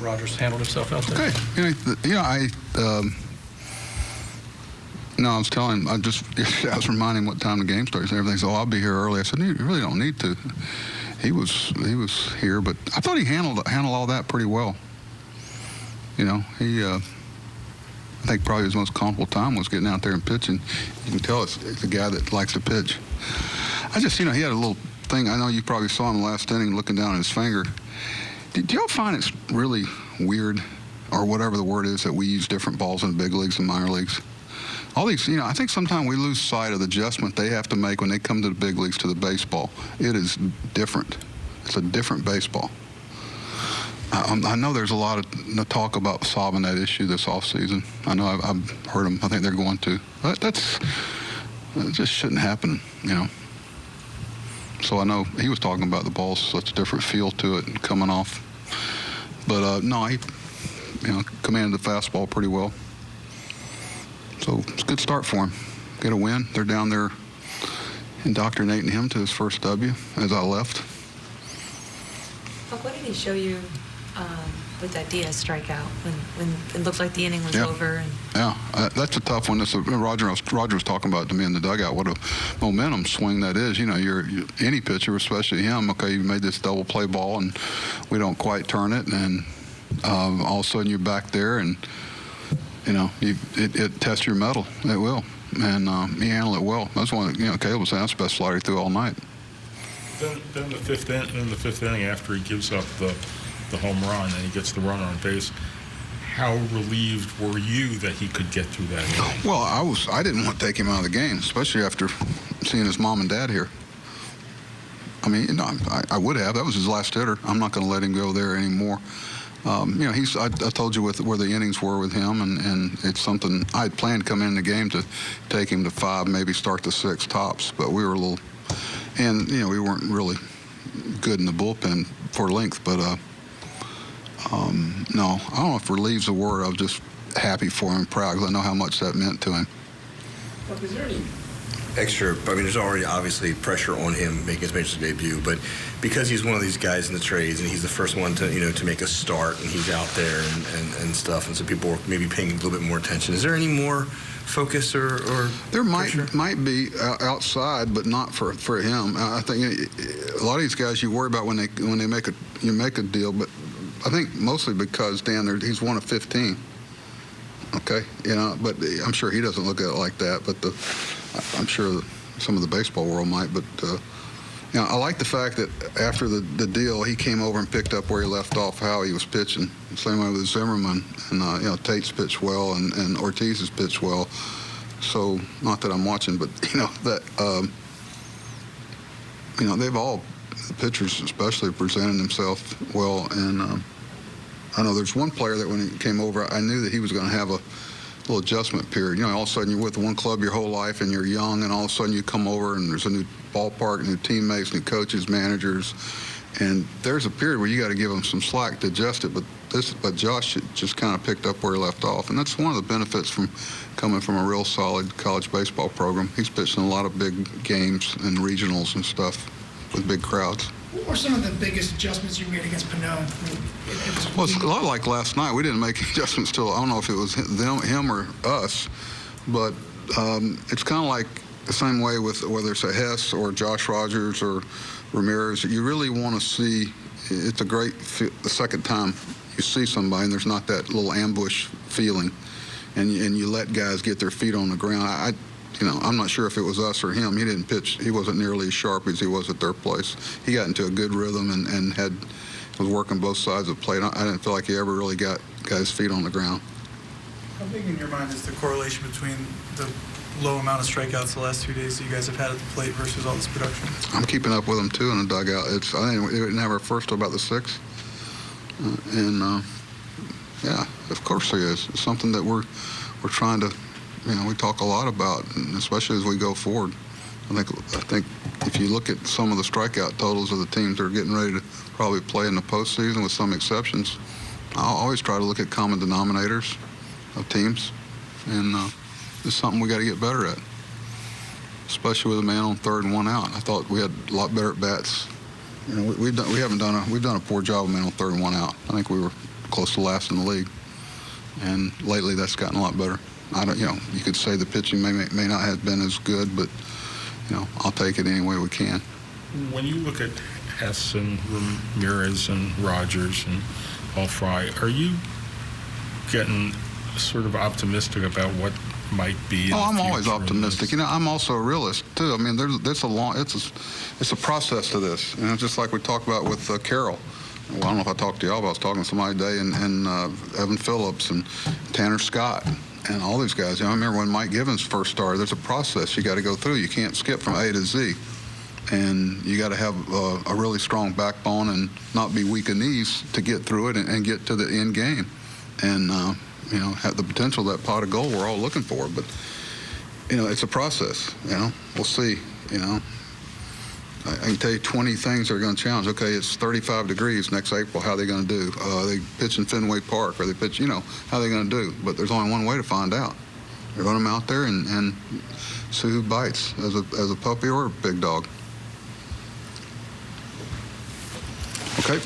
Rogers handled himself out there? Okay. No, I was telling him, I was reminding him what time the game starts and everything. So I'll be here early. I said, you really don't need to. He was here, but I thought he handled all that pretty well. I think probably his most comfortable time was getting out there and pitching. You can tell it's a guy that likes to pitch. I just, he had a little thing. I know you probably saw him last inning looking down at his finger. Do y'all find it's really weird, or whatever the word is, that we use different balls in the big leagues and minor leagues? All these, I think sometimes we lose sight of the adjustment they have to make when they come to the big leagues to the baseball. It is different. It's a different baseball. I know there's a lot of talk about solving that issue this offseason. I know I've heard them. I think they're going to. But that just shouldn't happen, So I know he was talking about the ball's such a different feel to it and coming off. But, no, he, commanded the fastball pretty well. So it's a good start for him. Get a win. They're down there indoctrinating him to his first W as I left. What did he show you with that Diaz strikeout when it looked like the inning was over? That's a tough one. Roger was talking about it to me in the dugout. What a momentum swing that is. You're any pitcher, especially him. Okay, you made this double play ball and we don't quite turn it, and all of a sudden you're back there and. It tests your mettle. It will. And he handled it well. That's one, Caleb was saying, that's the best slider he threw all night. Then the fifth inning, after he gives up the home run and he gets the runner on base, how relieved were you that he could get through that inning? Well, I didn't want to take him out of the game, especially after seeing his mom and dad here. I mean, I would have. That was his last hitter. I'm not going to let him go there anymore. I told you where the innings were with him, and it's something I had planned to come in the game to take him to 5, maybe start to 6 tops, but we were a little, and we weren't really good in the bullpen for length. But no, I don't know if relieve's the word. I was just happy for him, proud, because I know how much that meant to him. Look, is there any extra? I mean, there's already obviously pressure on him making his major league debut, but because he's one of these guys in the trades and he's the first one to to make a start and he's out there and stuff, and so people are maybe paying a little bit more attention. Is there any more focus or there pressure? might be outside, but not for him. I think a lot of these guys you worry about when they make a deal, but I think mostly because Dan, he's one of 15. Okay, but I'm sure he doesn't look at it like that. But I'm sure some of the baseball world might. But I like the fact that after the deal, he came over and picked up where he left off, how he was pitching. Same way with Zimmerman, and Tate's pitched well, and Ortiz has pitched well. So not that I'm watching, but they've all, the pitchers especially, presented themselves well. And I know there's one player that when he came over, I knew that he was going to have a little adjustment period. All of a sudden you're with one club your whole life and you're young, and all of a sudden you come over and there's a new ballpark, new teammates, new coaches, managers, and there's a period where you got to give him some slack to adjust it. But Josh just kind of picked up where he left off, and that's one of the benefits from coming from a real solid college baseball program. He's pitched in a lot of big games and regionals and stuff with big crowds. What were some of the biggest adjustments you made against Pinot? Well, it's a lot like last night. We didn't make adjustments till, I don't know if it was him or us, but it's kind of like the same way with whether it's a Hess or Josh Rogers or Ramirez. You really want to see, it's a great, the second time you see somebody and there's not that little ambush feeling, and you let guys get their feet on the ground. I'm not sure if it was us or him. He didn't pitch. He wasn't nearly as sharp as he was at their place. He got into a good rhythm and was working both sides of the plate. I didn't feel like he ever really got his feet on the ground. How big in your mind is the correlation between the low amount of strikeouts the last 2 days that you guys have had at the plate versus all this production? I'm keeping up with them too in the dugout. I think we didn't have our first till about the 6th. Yeah, of course there is. It's something that we're trying to, we talk a lot about, and especially as we go forward. I think if you look at some of the strikeout totals of the teams that are getting ready to probably play in the postseason, with some exceptions, I'll always try to look at common denominators of teams, and it's something we got to get better at, especially with a man on 3rd and 1 out. I thought we had a lot better at bats. We've done a poor job of man on 3rd and 1 out. I think we were close to last in the league. And lately, that's gotten a lot better. I don't, you could say the pitching may not have been as good, but I'll take it any way we can. When you look at Hess and Ramirez and Rogers and All-Fry, are you getting sort of optimistic about what might be? I'm always optimistic. I'm also a realist too. I mean, it's a process to this. Just like we talked about with Carroll. Well, I don't know if I talked to y'all, but I was talking to somebody today, and Evan Phillips and Tanner Scott and all these guys. I remember when Mike Givens first started. There's a process you got to go through. You can't skip from A to Z, and you got to have a really strong backbone and not be weak in knees to get through it and get to the end game, and have the potential of that pot of gold we're all looking for. But it's a process. We'll see. I can tell you 20 things that are going to challenge. Okay, it's 35 degrees next April. How are they going to do? They pitch in Fenway Park, or they pitch, how are they going to do? But there's only one way to find out. They're going to them out there and see who bites, as a puppy or a big dog. Okay.